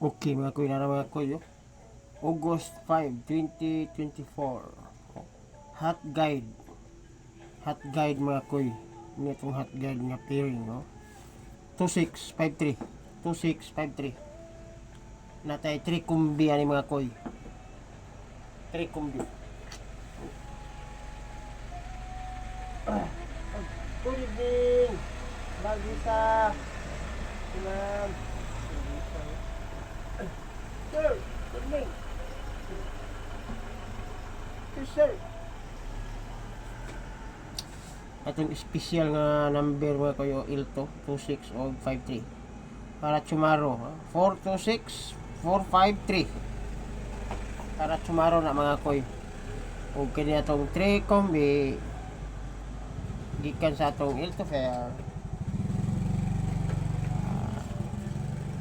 Okay mga kuy, nara mga kuy, August 5, 2024. Hot guide. Hot guide mga kuy. Ini itong hot guide nga pairing, no? 2653. 2653. Natay 3 kumbi ani mga kuy. 3 kumbi. Good evening. Bagisa. Salam. Sir, good evening. Yes, sir. Atong special nga number mga kayo Ilto 26 o 53 para tomorrow 426 453 para tomorrow na mga koy. Ug kini atong 3 kombi gikan sa atong Ilto Fair.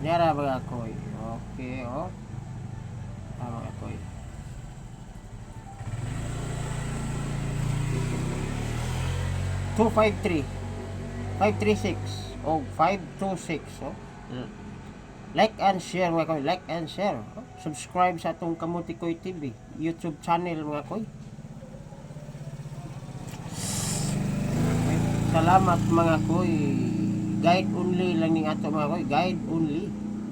Nyara mga koy. Okay, mga koy. 253 536 o 526 like and share mga koy, like and share, subscribe sa atong Kamuti Koy TV YouTube channel mga koy. Salamat mga koy, guide only lang ning ato mga koy, guide only.